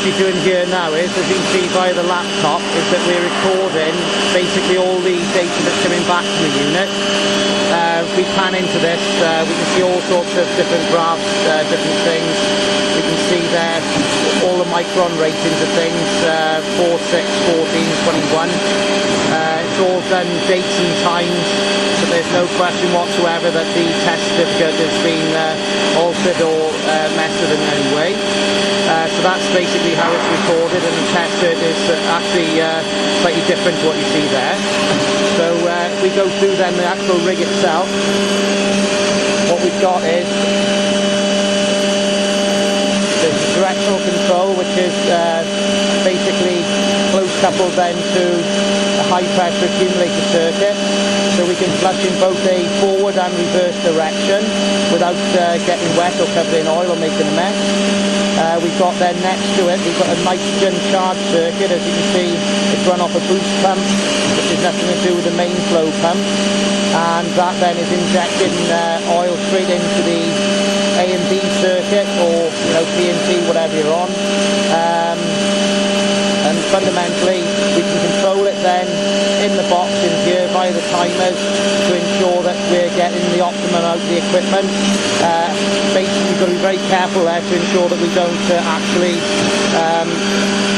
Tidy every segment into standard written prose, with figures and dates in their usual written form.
actually doing here now is, as you can see via the laptop, is that we're recording basically all the data that's coming back from the unit. We pan into this, we can see all sorts of different graphs, different things. We can see there all the micron ratings of things, 4, 6, 14, 21. It's all done dates and times, so there's no question whatsoever that the test certificate has been altered or messed with in any way. So that's basically how it's recorded, and the test cert is actually slightly different to what you see there. So if we go through then the actual rig itself, what we've got is there's the directional control, which is basically close coupled then to a high pressure accumulator circuit, so we can flush in both a forward and reverse direction without getting wet or covering oil or making a mess. We've got then next to it, we've got a nitrogen charge circuit. As you can see, it's run off a boost pump, which has nothing to do with the main flow pump, and that then is injecting oil straight into the A and B circuit, or P and T, whatever you're on. And fundamentally we can control it then in the box in here via the timers to ensure that we're getting the optimum out of the equipment. Basically we've got to be very careful there to ensure that we don't actually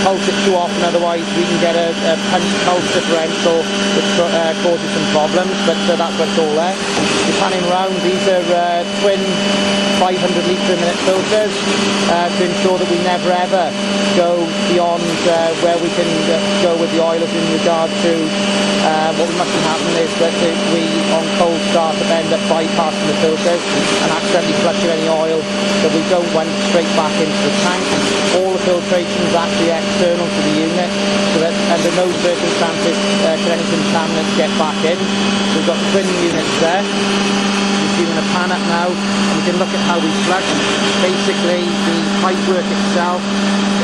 pulse it too often, otherwise we can get a punch-pulse differential which causes some problems, but that's what it's all there. We're panning around, these are twin 500 litre a minute filters to ensure that we never ever go beyond where we can go with the oilers in regard to what must have happened is that we on cold start have end up bypassing the filters and accidentally flushing any oil that we don't want straight back into the tank. All the filtration is actually external to the unit, so that under no circumstances can any contaminants get back in. So we've got twin units there. We're doing a pan up now, and we can look at how we flush. Basically the pipework itself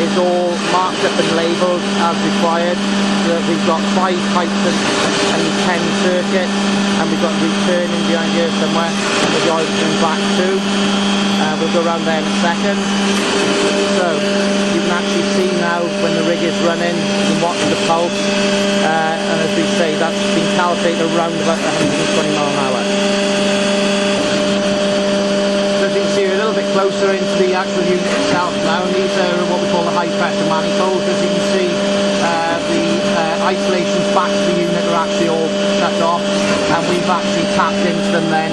is all marked up and labelled as required, so that we've got 5 pipes and 10 circuits, and we've got return in behind here somewhere where the oil's coming back to. We'll go around there in a second. So you can actually see now when the rig is running, you can watch the pulse, and as we say, that's been calibrated around about 120 miles an hour. So as you can see, we're a little bit closer into the actual unit itself now, and these are what we call the high pressure manifolds. As you can see, the isolations back to the unit are actually all shut off, and we've actually tapped into them then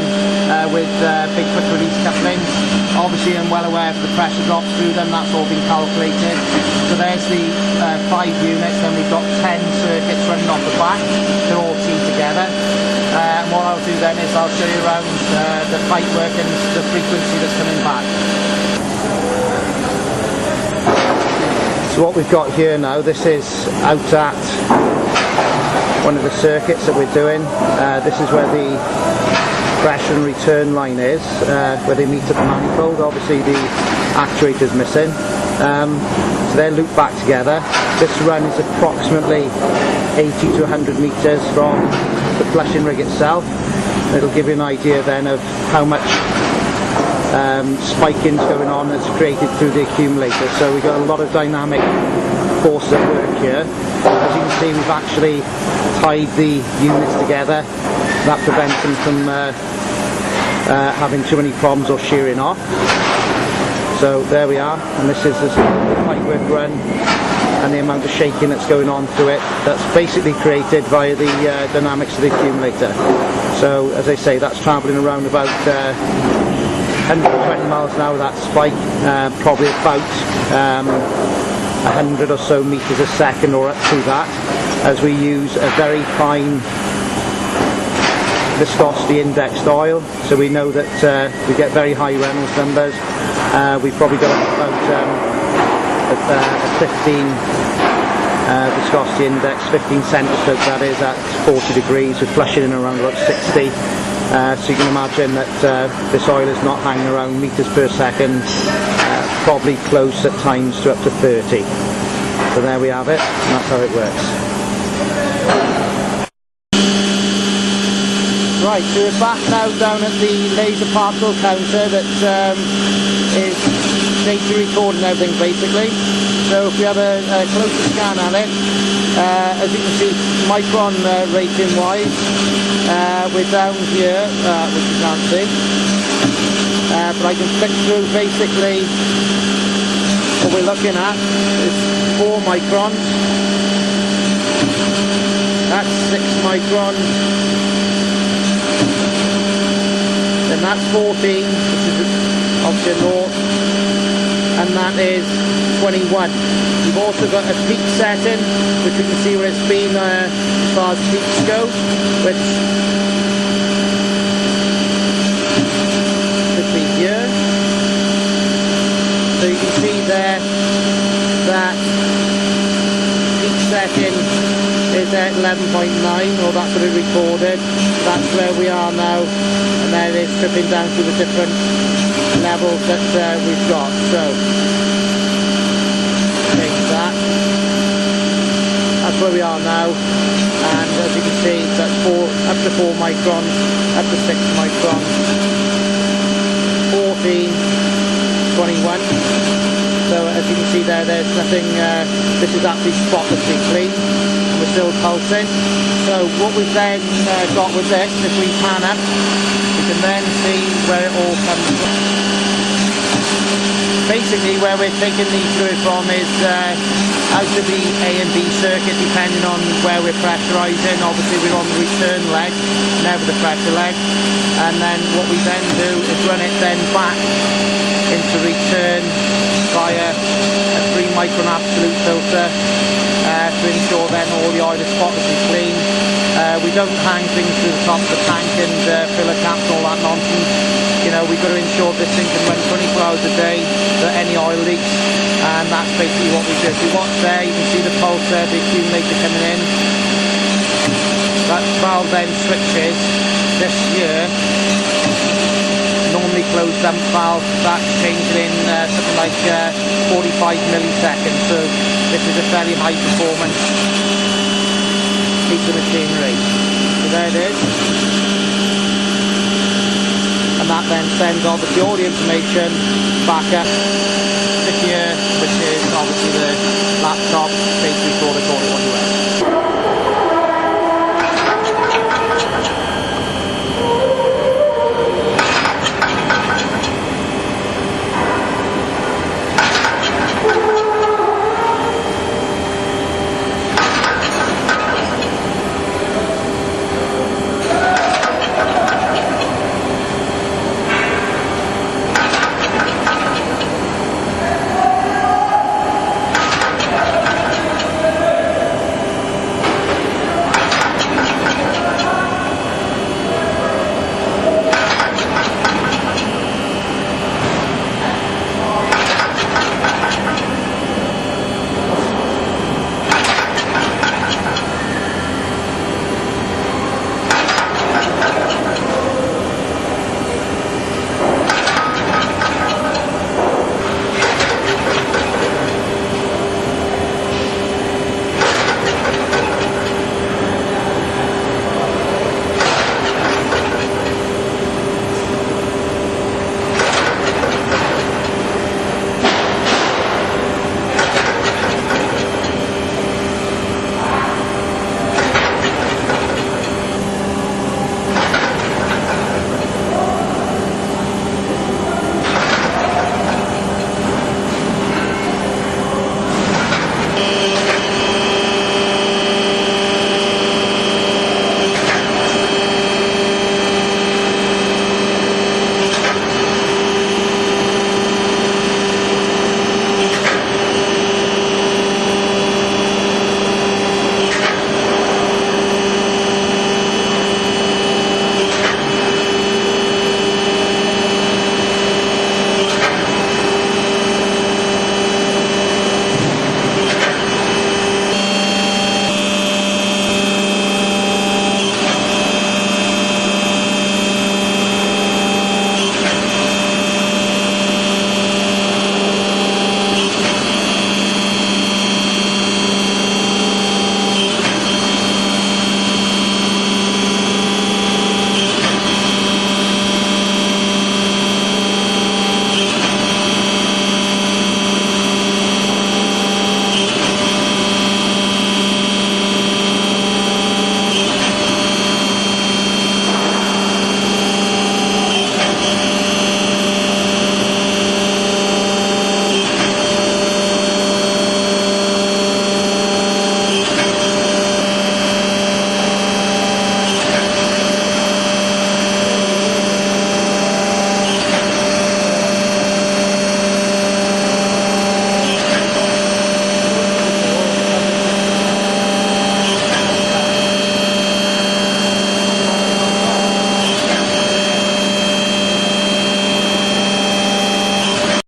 with big quick release couplings. Obviously I'm well aware of the pressure drops through them, that's all been calculated. So there's the 5 units, then we've got 10 circuits running off the back, they're all teed together. And what I'll do then is I'll show you around the pipework and the frequency that's coming back. So what we've got here now, this is out at one of the circuits that we're doing. This is where the pressure and return line is, where they meet at the manifold. Obviously the actuator's missing, so they're looped back together. This run is approximately 80 to 100 metres from the flushing rig itself. It'll give you an idea then of how much spiking's going on that's created through the accumulator. So we've got a lot of dynamic force at work here. As you can see, we've actually tied the units together. That prevents them from having too many problems or shearing off. So there we are, and this is the pipework run and the amount of shaking that's going on through it. That's basically created via the dynamics of the accumulator. So as I say, that's travelling around about 120 miles an hour, that spike, probably about 100 or so meters a second or up to that, as we use a very fine viscosity indexed oil, so we know that we get very high Reynolds numbers. We've probably got about a 15 viscosity index, 15 centigrade, that is, at 40 degrees. We're flushing in around about 60. So you can imagine that this oil is not hanging around meters per second, probably close at times to up to 30. So there we have it, and that's how it works. Right, so we're back now down at the laser particle counter that is data recording everything basically. So if we have a closer scan at it, as you can see, micron rating wise, we're down here, which you can't see, but I can flick through basically what we're looking at is 4 microns, that's 6 microns, then that's 14, which is obviously north, and that is 21. We've also got a peak setting, which we can see where it's been as far as peaks go, which should be here. So you can see there that peak setting is at 11.9, or that's what it recorded. That's where we are now, and there it is stripping down to the different levels that we've got. So change that. That's where we are now, and as you can see, that's up to 4 microns, up to 6 microns, 14, 21. So as you can see there, there's nothing, this is actually spotlessly clean, and we're still pulsing. So what we've then got with this, if we pan up, we can then see where it all comes from. Basically where we're taking the fluid from is out of the A and B circuit, depending on where we're pressurising. Obviously we're on the return leg, never the pressure leg, and then what we then do is run it then back into return via a 3 micron absolute filter to ensure then all the oil is spotlessly clean. We don't hang things to the top of the tank and filler caps and all that nonsense. You know, we've got to ensure this thing can run 24 hours a day, that any oil leaks, and that's basically what we do. If you watch there, you can see the pulse there, the accumulator coming in. That valve then switches this year. Normally closed dump valve, that's changing in something like 45 milliseconds, so this is a fairly high performance piece of machinery. So there it is, and that then sends obviously all the information back up to here, which is obviously the laptop